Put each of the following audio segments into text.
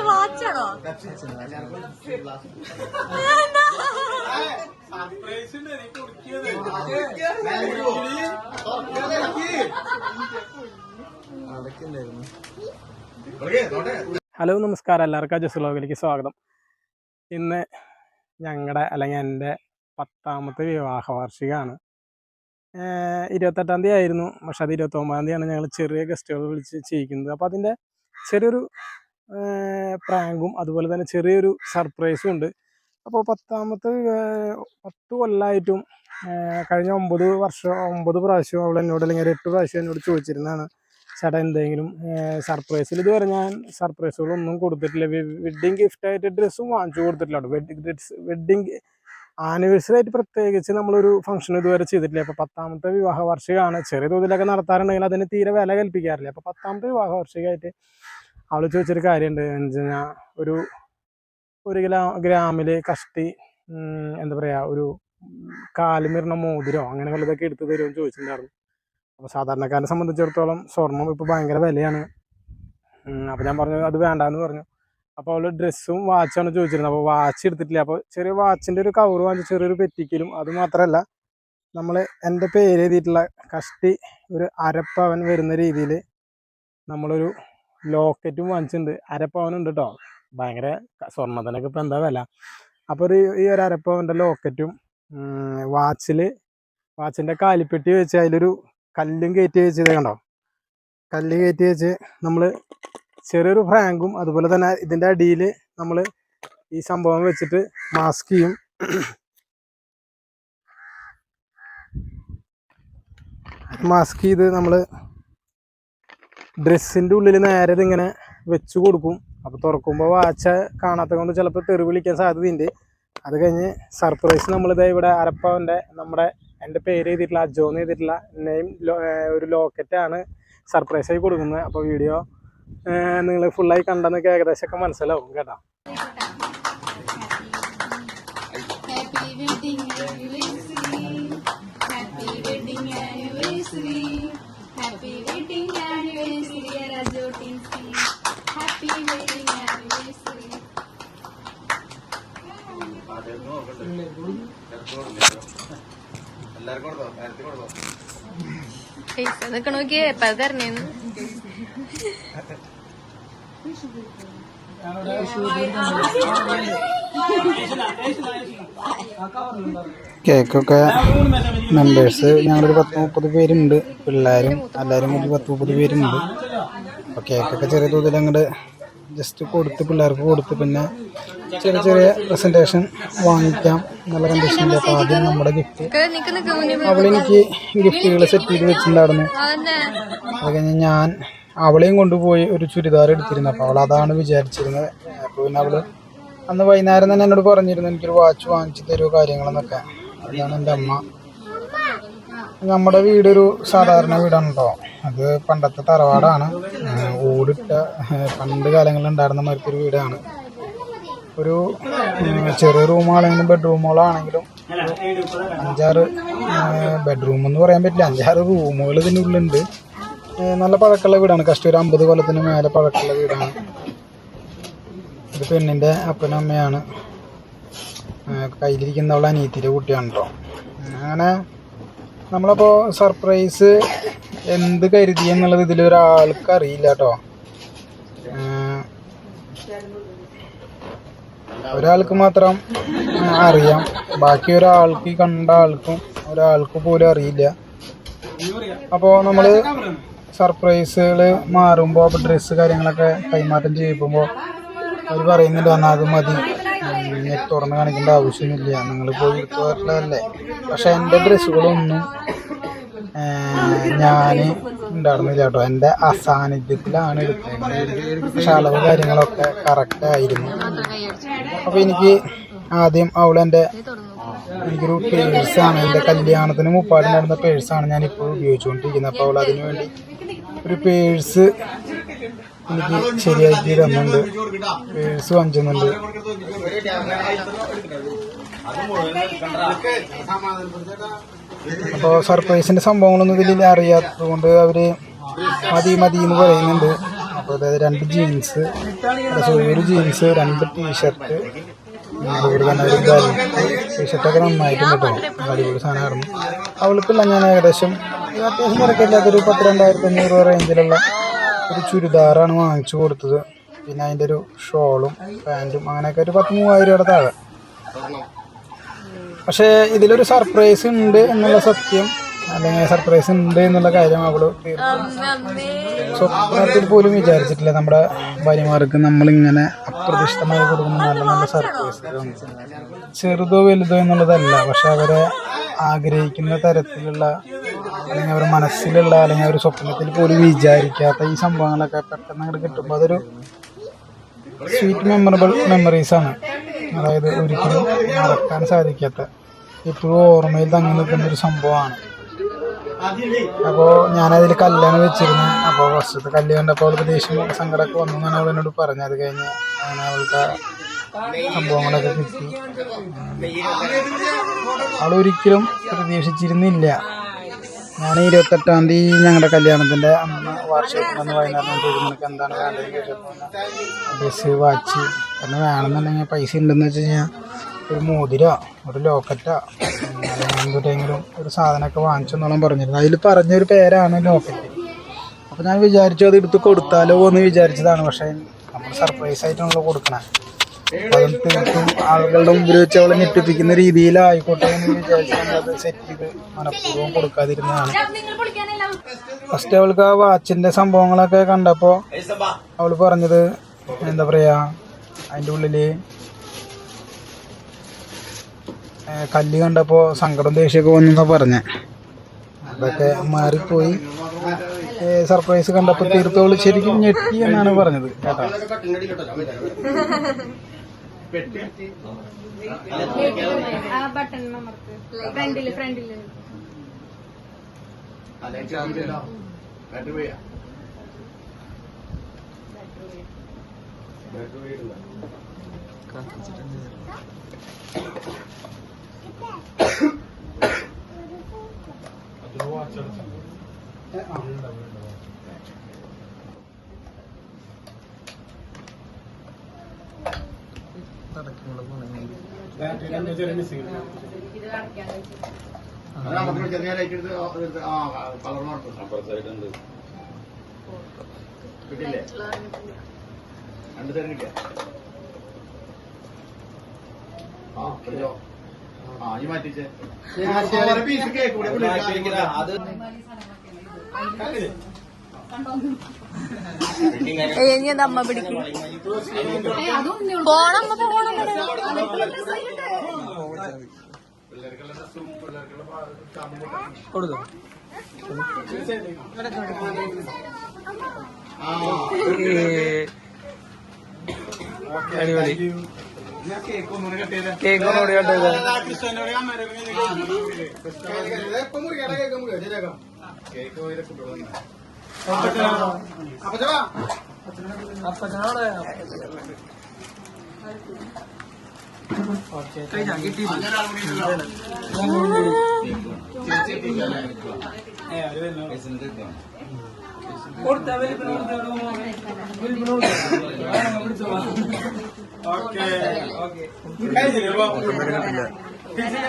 വാച്ചാണോ? Hello നമസ്കാരം, എല്ലാവർക്കും ജസ് വ്ലോഗിലേക്ക് സ്വാഗതം. ഇന്ന് ഞങ്ങളുടെ അല്ലെങ്കിൽ എൻ്റെ 10ാമത്തെ വിവാഹ വാർഷികമാണ്. 28-ാം തീയതി ആയിരുന്നു, പക്ഷെ അത് 29-ാം തീയതിയാണ് ഞങ്ങൾ ചെറിയ ഗസ്റ്റുകൾ വിളിച്ച് ചെയ്യിക്കുന്നത്. അപ്പോൾ അതിൻ്റെ ചെറിയൊരു പ്രാങ്കും അതുപോലെ തന്നെ ചെറിയൊരു സർപ്രൈസും ഉണ്ട്. അപ്പോൾ 10 കൊല്ലമായിട്ടും കഴിഞ്ഞ 9 പ്രാവശ്യം അവൾ എന്നോട് അല്ലെങ്കിൽ 8 പ്രാവശ്യം എന്നോട് ചോദിച്ചിരുന്നതാണ്, ചേട്ടാ എന്തെങ്കിലും സർപ്രൈസിൽ. ഇതുവരെ ഞാൻ സർപ്രൈസുകളൊന്നും കൊടുത്തിട്ടില്ല. വെഡ്ഡിങ് ഗിഫ്റ്റായിട്ട് ഡ്രസ്സും വാങ്ങിച്ചു കൊടുത്തിട്ടില്ല. വെഡ്ഡിങ് ആനിവേഴ്സറി ആയിട്ട് പ്രത്യേകിച്ച് നമ്മളൊരു ഫംഗ്ഷൻ ഇതുവരെ ചെയ്തിട്ടില്ല. അപ്പോൾ 10ാമത്തെ വിവാഹ വാർഷികമാണ്. ചെറിയ തോതിലൊക്കെ നടത്താറുണ്ടെങ്കിൽ അതിന് തീരെ വില കൽപ്പിക്കാറില്ല. അപ്പോൾ 10ാമത്തെ വിവാഹ വാർഷികമായിട്ട് അവൾ ചോദിച്ചൊരു കാര്യമുണ്ട്. എന്ന് വെച്ച് കഴിഞ്ഞാൽ ഒരു ഗ്രാമിൽ കഷ്ടി എന്താ പറയുക, ഒരു കാലുമിറണ മോതിരോ അങ്ങനെ വല്ലതൊക്കെ എടുത്തു തരുമെന്ന് ചോദിച്ചിട്ടുണ്ടായിരുന്നു. അപ്പോൾ സാധാരണക്കാരനെ സംബന്ധിച്ചിടത്തോളം സ്വർണം ഇപ്പോൾ ഭയങ്കര വിലയാണ്. അപ്പോൾ ഞാൻ പറഞ്ഞു അത് വേണ്ടാന്ന് പറഞ്ഞു. അപ്പോൾ അവൾ ഡ്രസ്സും വാച്ചാണ് ചോദിച്ചിരുന്നത്. അപ്പോൾ വാച്ച് എടുത്തിട്ടില്ല. അപ്പോൾ ചെറിയ വാച്ചിൻ്റെ ഒരു കവർ വാങ്ങിച്ച് ചെറിയൊരു പെറ്റിക്കലും, അതുമാത്രമല്ല നമ്മൾ എൻ്റെ പേര് എഴുതിയിട്ടുള്ള കഷ്ടി ഒരു അരപ്പവൻ വരുന്ന രീതിയിൽ നമ്മളൊരു ലോക്കറ്റും വാങ്ങിച്ചിട്ടുണ്ട്. അരപ്പവനുണ്ട് കേട്ടോ. ഭയങ്കര സ്വർണ്ണത്തിനൊക്കെ ഇപ്പോൾ എന്താ വില. അപ്പോൾ ഈ ഒരു അരപ്പവൻ്റെ ലോക്കറ്റും വാച്ചിൻ്റെ കാലിപ്പെട്ടി വെച്ച് അതിലൊരു കല്ലും കയറ്റി വെച്ചത് കണ്ടോ. കല്ല് കയറ്റി വെച്ച് നമ്മൾ ചെറിയൊരു ഫ്രാങ്കും, അതുപോലെ തന്നെ ഇതിൻ്റെ അടിയിൽ നമ്മൾ ഈ സംഭവം വെച്ചിട്ട് മാസ്ക് ചെയ്യും. മാസ്ക് ചെയ്ത് നമ്മൾ ഡ്രസ്സിൻ്റെ ഉള്ളിൽ നേരെ ഇതിങ്ങനെ വെച്ച് കൊടുക്കും. അപ്പോൾ തുറക്കുമ്പോൾ വാച്ച കാണാത്തത് കൊണ്ട് ചിലപ്പോൾ തെറി വിളിക്കാൻ സാധ്യതയുണ്ട്. അത് കഴിഞ്ഞ് സർപ്രൈസ് നമ്മളിത് ഇവിടെ അരപ്പവൻ്റെ എൻ്റെ പേര് എഴുതിയിട്ടുള്ള അജോന്ന് എഴുതിയിട്ടുള്ള നെയിം ഒരു ലോക്കറ്റാണ് സർപ്രൈസായി കൊടുക്കുന്നത്. അപ്പോൾ വീഡിയോ നിങ്ങൾ ഫുള്ളായി കണ്ടെന്നൊക്കെ ഏകദേശമൊക്കെ മനസ്സിലാവും കേട്ടോ. പൈസ നോക്കിയേ എപ്പ തരണേന്ന്. കേക്കൊക്കെ മെമ്പേഴ്സ് ഞങ്ങളൊരു 10-30 പേരുണ്ട്. പിള്ളേരും എല്ലാവരും കൂടി 10-30 പേരുണ്ട്. അപ്പോൾ കേക്കൊക്കെ ചെറിയ തോതിൽ അങ്ങോട്ട് ജസ്റ്റ് കൊടുത്ത് പിള്ളേർക്ക് കൊടുത്ത് പിന്നെ ചെറിയ ചെറിയ പ്രസൻറ്റേഷൻ വാങ്ങിക്കാം എന്നുള്ള കണ്ടീഷനിൽ. അപ്പോൾ ആദ്യം നമ്മുടെ ഗിഫ്റ്റ് അവളെനിക്ക് ഗിഫ്റ്റുകൾ സെറ്റ് ചെയ്ത് വെച്ചിട്ടുണ്ടായിരുന്നു. അത് കഴിഞ്ഞ് ഞാൻ അവളെയും കൊണ്ടുപോയി ഒരു ചുരിദാർ എടുത്തിരുന്നു. അപ്പോൾ അവൾ അതാണ് വിചാരിച്ചിരുന്നത്. അപ്പോൾ പിന്നെ അവൾ അന്ന് വൈകുന്നേരം തന്നെ എന്നോട് പറഞ്ഞിരുന്നു എനിക്കൊരു വാച്ച് വാങ്ങിച്ച് തരുമോ കാര്യങ്ങളെന്നൊക്കെ. അതാണ് എൻ്റെ അമ്മ. നമ്മുടെ വീടൊരു സാധാരണ വീടാണ് കേട്ടോ. അത് പണ്ടത്തെ തറവാടാണ്. ഓടിട്ട പണ്ട് കാലങ്ങളിൽ ഉണ്ടായിരുന്ന മാതിരി വീടാണ്. ഒരു ചെറിയ റൂമുകളാണെങ്കിലും ബെഡ്റൂമുകളാണെങ്കിലും 5-6 ബെഡ്റൂം എന്ന് പറയാൻ പറ്റില്ല, 5-6 റൂമുകൾ ഇതിനുള്ളുണ്ട്. നല്ല പഴക്കമുള്ള വീടാണ്. കഷ്ടി ഒരു 50 കൊല്ലത്തിന് മേലെ പഴക്കമുള്ള വീടാണ്. ഇത് പെണ്ണിൻ്റെ അപ്പനും അമ്മയാണ്. കയ്യിലിരിക്കുന്നവളെ അനിയത്തിൻ്റെ കുട്ടിയാണ് കേട്ടോ. അങ്ങനെ നമ്മളപ്പോൾ സർപ്രൈസ് എന്ത് കരുതി എന്നുള്ളത് ഇതിലൊരാൾക്ക് അറിയില്ല കേട്ടോ. ഒരാൾക്ക് മാത്രം അറിയാം, ബാക്കി ഒരാൾക്ക് കണ്ട ഒരാൾക്ക് പോലും അറിയില്ല. അപ്പോൾ നമ്മൾ സർപ്രൈസുകൾ മാറുമ്പോൾ അപ്പോൾ ഡ്രസ്സ് കാര്യങ്ങളൊക്കെ കൈമാറ്റം ചെയ്യുമ്പോൾ അവർ പറയുന്നുണ്ട് എന്നാൽ അത് മതി, നെറ്റ് തുറന്ന് കാണിക്കേണ്ട ആവശ്യമൊന്നുമില്ല, നിങ്ങൾ പോയി എടുത്തു വരലല്ലേ. പക്ഷെ എൻ്റെ ഡ്രസ്സുകളൊന്നും ഞാൻ ഉണ്ടായിരുന്നില്ല കേട്ടോ. എൻ്റെ അസാന്നിധ്യത്തിലാണ് എടുത്തത്. പക്ഷെ അളവ് കാര്യങ്ങളൊക്കെ കറക്റ്റ് ആയിരുന്നു. അപ്പോൾ എനിക്ക് ആദ്യം എനിക്കൊരു പേഴ്സാണ്, എൻ്റെ കല്യാണത്തിന് മുപ്പാടിനായിരുന്ന പേഴ്സാണ് ഞാനിപ്പോൾ ഉപയോഗിച്ചുകൊണ്ടിരിക്കുന്നത്. അപ്പോൾ അവൾ അതിനു വേണ്ടി ഒരു പേഴ്സ് എനിക്ക് ശരിയാക്കി തന്നുണ്ട്. പേഴ്സ് വാങ്ങിച്ചുന്നുണ്ട്. അപ്പോൾ സർപ്രൈസിൻ്റെ സംഭവങ്ങളൊന്നും ഇതിൽ അറിയാത്തത് കൊണ്ട് അവർ മതി എന്ന് പറയുന്നുണ്ട്. അപ്പോൾ അതായത് 2 ജീൻസ്, ഒരു ജീൻസ്, 2 ടീഷർട്ട്, അതുപോലെ തന്നെ ഒരു ബെൽറ്റ്. ടീഷർട്ടൊക്കെ നന്നായിട്ടുണ്ട് കേട്ടോ, അടിപൊളി സാധനമായിരുന്നു. അവൾക്കുള്ള ഞാൻ ഏകദേശം അത്യാവശ്യം തിരക്കില്ലാത്തൊരു 10,000-2,500 റേഞ്ചിലുള്ള ഒരു ചുരിദാറാണ് വാങ്ങിച്ചു കൊടുത്തത്. പിന്നെ അതിൻ്റെ ഒരു ഷോളും പാൻറ്റും അങ്ങനെയൊക്കെ ഒരു 13,000 രൂപയുടെ താഴെ. പക്ഷേ ഇതിലൊരു സർപ്രൈസ് ഉണ്ട് എന്നുള്ള സത്യം, അല്ലെങ്കിൽ സർപ്രൈസ് ഉണ്ട് എന്നുള്ള കാര്യം അവള് സ്വപ്നത്തിൽ പോലും വിചാരിച്ചിട്ടില്ല. നമ്മുടെ ഭാര്യമാർക്ക് നമ്മളിങ്ങനെ അപ്രതീക്ഷിതമായി കൊടുക്കുന്ന നല്ല നല്ല സർപ്രൈസ്, ചെറുതോ വലുതോ എന്നുള്ളതല്ല, പക്ഷെ അവരെ ആഗ്രഹിക്കുന്ന തരത്തിലുള്ള, അല്ലെങ്കിൽ അവരുടെ മനസ്സിലുള്ള, അല്ലെങ്കിൽ അവർ സ്വപ്നത്തിൽ പോലും വിചാരിക്കാത്ത ഈ സംഭവങ്ങളൊക്കെ പെട്ടെന്ന് അങ്ങോട്ട് കിട്ടുമ്പോൾ അതൊരു സ്വീറ്റ് മെമ്മറീസാണ്. അതായത് ഒരിക്കലും മറക്കാൻ സാധിക്കാത്ത, ഇപ്പോഴും ഓർമ്മയിൽ തങ്ങി നിൽക്കുന്നൊരു സംഭവമാണ്. അപ്പോൾ ഞാനതിൽ കല്ലാണ് വെച്ചിരുന്നത്. അപ്പോൾ ഫസ്റ്റത്തെ കല്ല് കണ്ടപ്പോൾ അവൾക്ക് ദേഷ്യം സങ്കടമൊക്കെ വന്നു എന്നാണ് അവൾ എന്നോട് പറഞ്ഞത്. അത് കഴിഞ്ഞ് അങ്ങനെ അവൾക്ക് സംഭവങ്ങളൊക്കെ കിട്ടി. അവളൊരിക്കലും പ്രതീക്ഷിച്ചിരുന്നില്ല. ഞാൻ 28-ാം തീയതി ഞങ്ങളുടെ കല്യാണത്തിൻ്റെ അന്ന് വാർഷികത്തിൻ്റെ വൈകുന്നേരം ചോദിച്ചു എന്താണ് വേണ്ടതെന്ന് ചോദിച്ചപ്പോൾ ഡ്രസ്സ്, വാച്ച് എന്നെ വേണമെന്നുണ്ടെങ്കിൽ പൈസ ഉണ്ടെന്ന് വെച്ച് കഴിഞ്ഞാൽ ഒരു മോതിരോ ഒരു ലോക്കറ്റോ അല്ലെങ്കിൽ എന്തെങ്കിലും ഒരു സാധനമൊക്കെ വാങ്ങിച്ചെന്നോളം പറഞ്ഞിരുന്നു. അതിൽ പറഞ്ഞൊരു പേരാണ് ലോക്കറ്റ്. അപ്പോൾ ഞാൻ വിചാരിച്ചു അത് എടുത്ത് കൊടുത്താലോ എന്ന് വിചാരിച്ചതാണ്. പക്ഷേ നമ്മൾ സർപ്രൈസായിട്ടാണല്ലോ കൊടുക്കണേ. അപ്പോൾ അത് തീർത്തും ആളുകളുടെ മുമ്പിൽ വെച്ച് അവളെ ഞെട്ടിപ്പിക്കുന്ന രീതിയിലായിക്കോട്ടെ എന്ന് വിചാരിച്ച് നമ്മളത് സെറ്റ് ചെയ്ത് മനഃപൂർവ്വം കൊടുക്കാതിരുന്നതാണ്. ഫസ്റ്റ് അവൾക്ക് ആ വാച്ചിൻ്റെ സംഭവങ്ങളൊക്കെ കണ്ടപ്പോൾ അവൾ പറഞ്ഞത് എന്താ പറയുക, അതിൻ്റെ ഉള്ളിൽ കല്ല് കണ്ടപ്പോൾ സങ്കടം ദേഷ്യമൊക്കെ വന്നെന്നാണ് പറഞ്ഞത്. അതൊക്കെ മാറിപ്പോയി. സർപ്രൈസ് കണ്ടപ്പോൾ തീർത്തോള് ശരിക്കും ഞെട്ടി എന്നാണ് പറഞ്ഞത് കേട്ടോ. അമ്മ പിടിക്കും പോണം കൊടുത്തു. അടിപൊളി കേക്ക് ഒന്നുകൂടി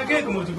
കേക്ക് മുറിച്ചു.